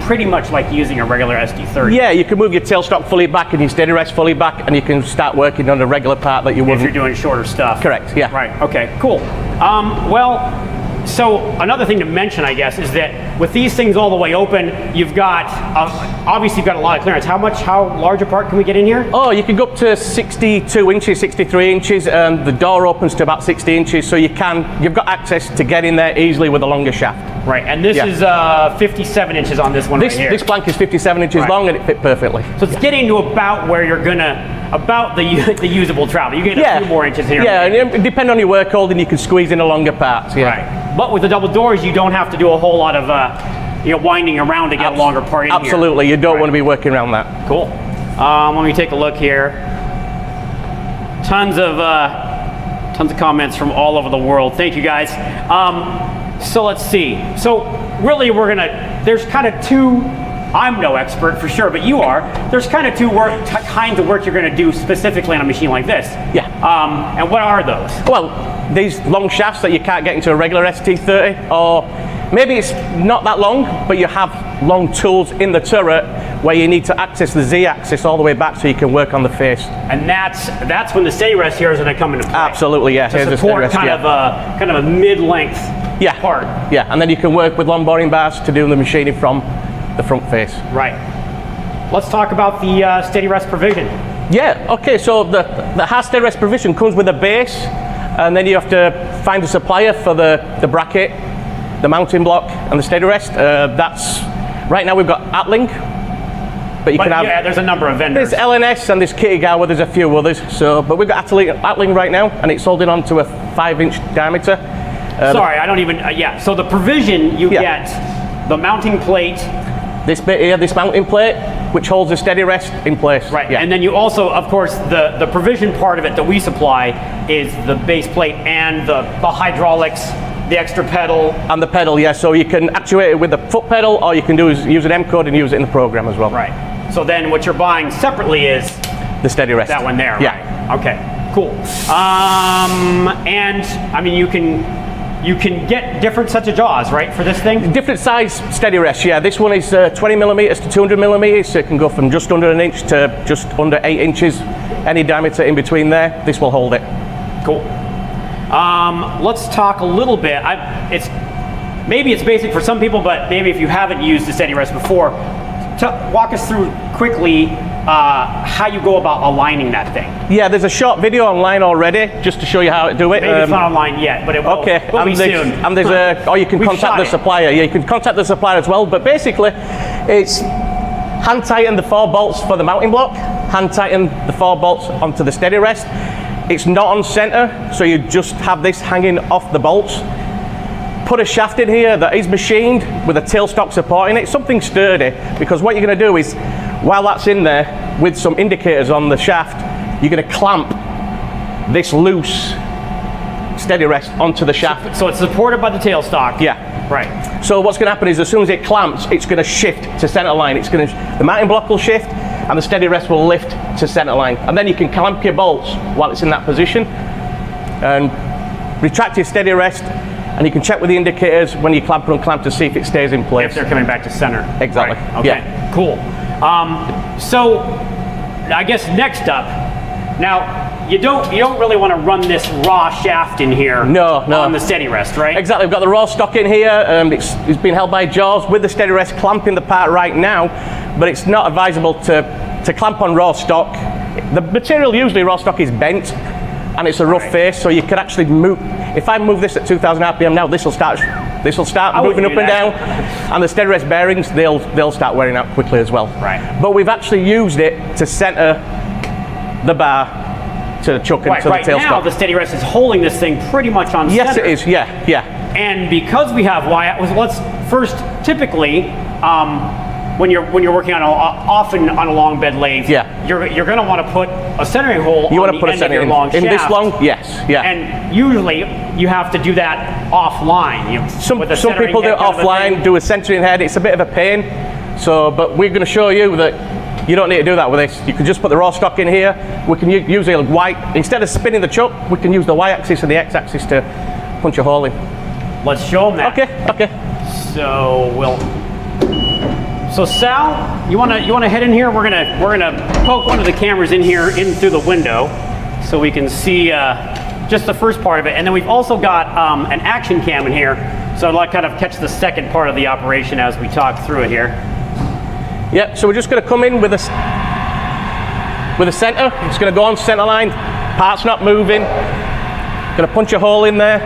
pretty much like using a regular SD30. Yeah, you can move your tailstock fully back and your steady rest fully back, and you can start working on a regular part that you wouldn't. If you're doing shorter stuff. Correct, yeah. Right, okay, cool. Well, so another thing to mention, I guess, is that with these things all the way open, you've got, obviously you've got a lot of clearance. How large a part can we get in here? Oh, you can go up to 62 inches, 63 inches, and the door opens to about 60 inches, so you've got access to get in there easily with a longer shaft. Right, and this is 57 inches on this one right here. This plank is 57 inches long, and it fit perfectly. So it's getting to about where you're about the usable travel. You get a few more inches here. Yeah, and depending on your work holding, you can squeeze in a longer parts. Yeah. Right. But with the double doors, you don't have to do a whole lot of winding around to get a longer part in here. Absolutely, you don't want to be working around that. Cool. Let me take a look here. Tons of comments from all over the world. Thank you guys. So let's see. So really, there's kind of two. I'm no expert for sure, but you are. There's kind of two kinds of work you're going to do specifically on a machine like this. Yeah. And what are those? Well, these long shafts that you can't get into a regular ST30, or maybe it's not that long, but you have long tools in the turret where you need to access the Z-axis all the way back so you can work on the face. And that's when the steady rest here is going to come into play. Absolutely, yeah. To support kind of a mid-length part. Yeah, and then you can work with long boring bars to do the machining from the front face. Right. Let's talk about the steady rest provision. Yeah, okay, so the hard steady rest provision comes with a base, and then you have to find a supplier for the bracket, the mounting block, and the steady rest. Right now we've got Atling, but you can have... Yeah, there's a number of vendors. There's LNS and there's Kittygawa, there's a few others, but we've got Atling right now, and it's holding on to a 5-inch diameter. Sorry, I don't even, so the provision, you get the mounting plate. This bit here, this mounting plate, which holds the steady rest in place. Right, and then you also, of course, the provision part of it that we supply is the base plate and the hydraulics, the extra pedal. And the pedal, yeah, so you can actuate it with the foot pedal, or you can use an M-code and use it in the program as well. Right, so then what you're buying separately is the steady rest. That one there, yeah. Right, okay, cool. And, I mean, you can get different sets of jaws, right, for this thing? Different size steady rest, yeah. This one is 20 millimeters to 200 millimeters, so it can go from just under an inch to just under 8 inches. Any diameter in between there, this will hold it. Cool. Let's talk a little bit. Maybe it's basic for some people, but maybe if you haven't used the steady rest before, walk us through quickly how you go about aligning that thing. Yeah, there's a short video online already just to show you how to do it. Maybe it's not online yet, but it will, will be soon. And there's or you can contact the supplier. Yeah, you can contact the supplier as well. But basically, it's hand tighten the 4 bolts for the mounting block, hand tighten the 4 bolts onto the steady rest. It's not on center, so you just have this hanging off the bolts. Put a shaft in here that is machined with a tailstock supporting it, something sturdy, because what you're going to do is, while that's in there with some indicators on the shaft, you're going to clamp this loose steady rest onto the shaft. So it's supported by the tailstock. Yeah. Right. So what's going to happen is as soon as it clamps, it's going to shift to center line. The mounting block will shift and the steady rest will lift to center line. And then you can clamp your bolts while it's in that position and retract your steady rest. And you can check with the indicators when you clamp and unclamp to see if it stays in place. If they're coming back to center. Exactly. Right. Okay, yeah. Cool. So, I guess next up, now you don't really want to run this raw shaft in here on the steady rest, right? Exactly. We've got the raw stock in here. It's been held by jaws with the steady rest clamping the part right now, but it's not advisable to clamp on raw stock. The material usually raw stock is bent, and it's a rough face, so you can actually move. If I move this at 2,000 RPM now, this will start moving up and down, and the steady rest bearings they'll start wearing out quickly as well. Right. But we've actually used it to center the bar to the chuck and to the tailstock. Right now, the steady rest is holding this thing pretty much on center. Yes, it is. Yeah, yeah. And because we have let's first typically. When you're working often on a long bed lathe, you're going to want to put a centering hole on the end of your long shaft. In this long, yes, yeah. And usually you have to do that offline. Some people do it offline, do a centering head. It's a bit of a pain. But we're going to show you that you don't need to do that with this. You can just put the raw stock in here. We can use a Y instead of spinning the chuck. We can use the Y-axis and the X-axis to punch a hole in. Let's show them that. Okay. So we'll So Sal, you wanna head in here? We're gonna poke one of the cameras in here in through the window, so we can see just the first part of it. And then we've also got an action cam in here, so I'd like kind of catch the second part of the operation as we talk through it here. Yep. So we're just going to come in with a center. It's going to go on center line. Part's not moving. Going to punch a hole in there.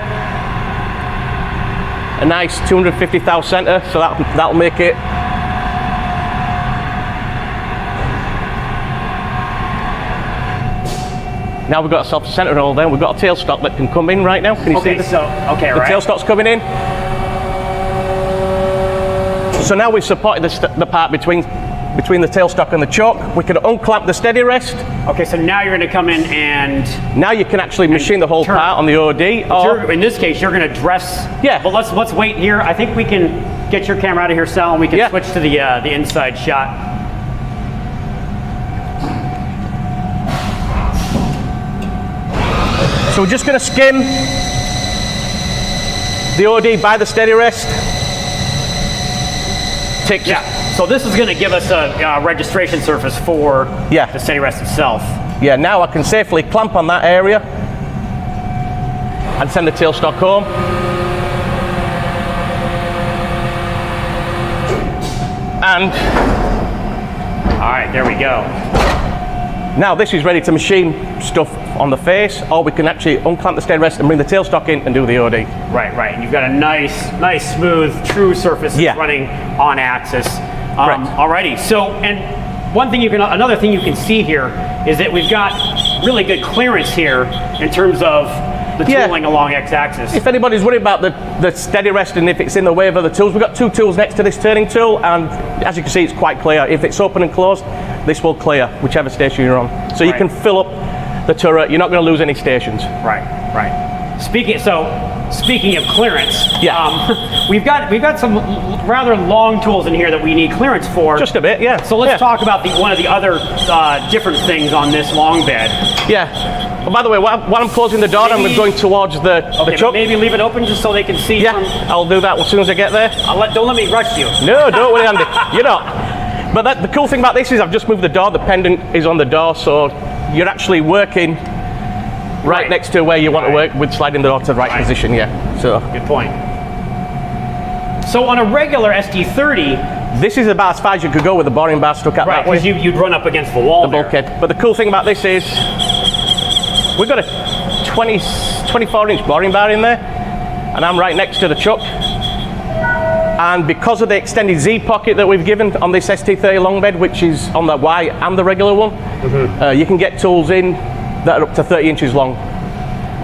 A nice 250 thou center. So that'll make it. Now we've got ourselves a center hole there. We've got a tailstock that can come in right now. Can you see this? The tailstock's coming in. So now we've supported the part between the tailstock and the choke. We can unclamp the steady rest. Okay, so now you're going to come in and... Now you can actually machine the whole part on the OD. Or in this case, you're going to dress... Yeah. But let's wait here. I think we can get your camera out of here, Sal, and we can switch to the inside shot. So we're just going to skim the OD by the steady rest. So this is going to give us a registration surface for the steady rest itself. Yeah, now I can safely clamp on that area and send the tailstock home. And all right, there we go. Now this is ready to machine stuff on the face, or we can actually unclamp the steady rest and bring the tailstock in and do the OD. Right. And you've got a nice, smooth, true surface running on axis. Alrighty. So, and another thing you can see here is that we've got really good clearance here in terms of the tooling along x-axis. If anybody's worried about the steady rest and if it's in the way of other tools, we've got two tools next to this turning tool, and as you can see, it's quite clear. If it's open and closed, this will clear whichever station you're on. So you can fill up the turret. You're not going to lose any stations. Right. Speaking of clearance, we've got some rather long tools in here that we need clearance for. Just a bit, yeah. So let's talk about one of the other different things on this long bed. Yeah. Well, by the way, while I'm closing the door, I'm going towards the truck. Maybe leave it open just so they can see. Yeah, I'll do that as soon as I get there. Don't let me rush you. No, don't worry, Andy. You're not. But the cool thing about this is I've just moved the door. The pendant is on the door, so you're actually working right next to where you want to work with sliding the door to the right position. Yeah. So good point. So on a regular ST30, this is about as far as you could go with the boring bar stuck out that way. Because you'd run up against the wall. The bulkhead. But the cool thing about this is we've got a 24-inch boring bar in there, and I'm right next to the chuck. And because of the extended Z pocket that we've given on this ST30 long bed, which is on the Y and the regular one, you can get tools in that are up to 30 inches long.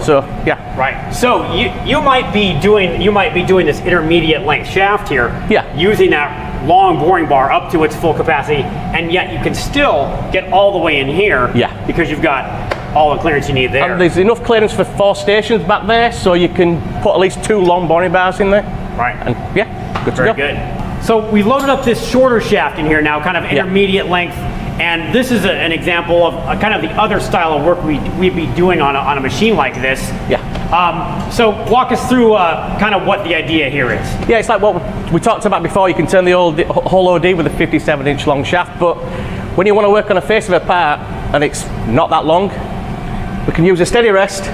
So yeah. Right. So you might be doing this intermediate length shaft here. Yeah. Using that long boring bar up to its full capacity, and yet you can still get all the way in here. Yeah. Because you've got all the clearance you need there. And there's enough clearance for 4 stations back there, so you can put at least 2 long boring bars in there. Right. And yeah, good to go. Very good. So we loaded up this shorter shaft in here now, kind of intermediate length, and this is an example of kind of the other style of work we'd be doing on a machine like this. Yeah. So walk us through kind of what the idea here is. Yeah, it's like what we talked about before. You can turn the whole OD with a 57-inch long shaft, but when you want to work on a face of a part and it's not that long, we can use a steady rest.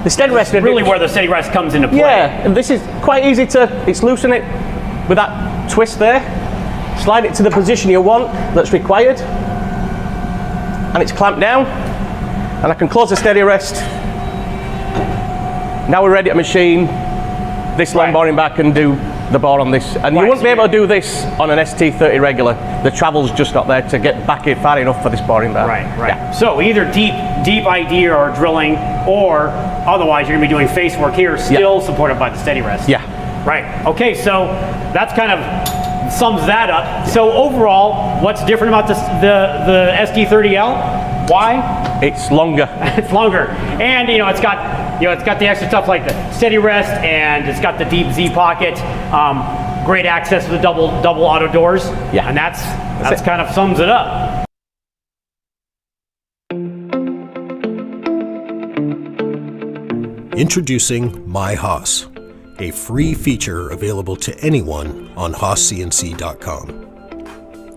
The steady rest is really where the steady rest comes into play. Yeah, and this is quite easy it's loosen it with that twist there, slide it to the position you want that's required, and it's clamped down, and I can close the steady rest. Now we're ready to machine this long boring back and do the bore on this. And you wouldn't be able to do this on an ST30 regular. The travel's just not there to get back in far enough for this boring bar. Right. Yeah. So either deep ID or drilling, or otherwise you're going to be doing face work here, still supported by the steady rest. Yeah. Right. Okay, so that's kind of sums that up. So overall, what's different about the ST30L? Why? It's longer. It's longer, and it's got the extra stuff like the steady rest, and it's got the deep Z pocket. Great access to the double auto doors. Yeah. And that's kind of sums it up. Introducing My Haas, a free feature available to anyone on HaasCNC.com.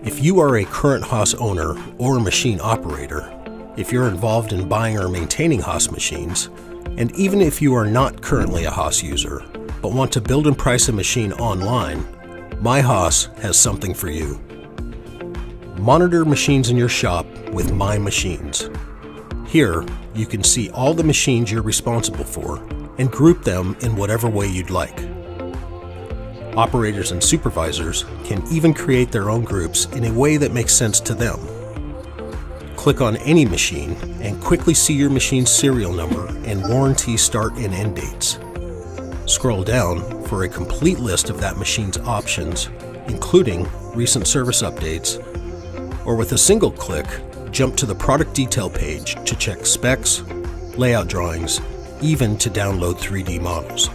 If you are a current Haas owner or machine operator, if you're involved in buying or maintaining Haas machines, and even if you are not currently a Haas user, but want to build and price a machine online, My Haas has something for you. Monitor machines in your shop with My Machines. Here, you can see all the machines you're responsible for and group them in whatever way you'd like. Operators and supervisors can even create their own groups in a way that makes sense to them. Click on any machine and quickly see your machine's serial number and warranty start and end dates. Scroll down for a complete list of that machine's options, including recent service updates, or with a single click, jump to the product detail page to check specs, layout drawings, even to download 3D models.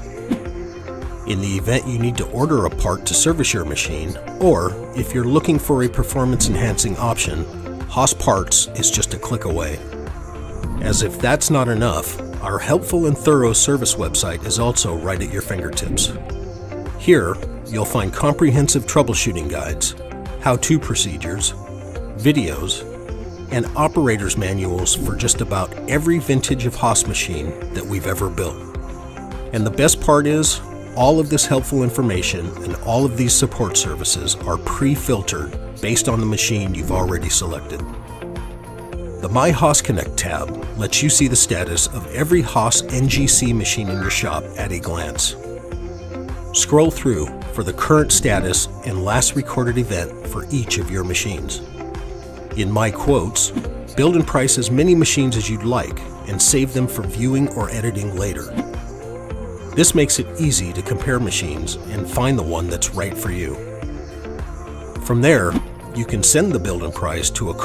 In the event you need to order a part to service your machine, or if you're looking for a performance-enhancing option, Haas Parts is just a click away. As if that's not enough, our helpful and thorough service website is also right at your fingertips. Here, you'll find comprehensive troubleshooting guides, how-to procedures, videos, and operators manuals for just about every vintage of Haas machine that we've ever built. And the best part is, all of this helpful information and all of these support services are pre-filtered based on the machine you've already selected. The My Haas Connect tab lets you see the status of every Haas NGC machine in your shop at a glance. Scroll through for the current status and last recorded event for each of your machines. In My Quotes, build and price as many machines as you'd like and save them for viewing or editing later. This makes it easy to compare machines and find the one that's right for you. From there, you can send the build and price to a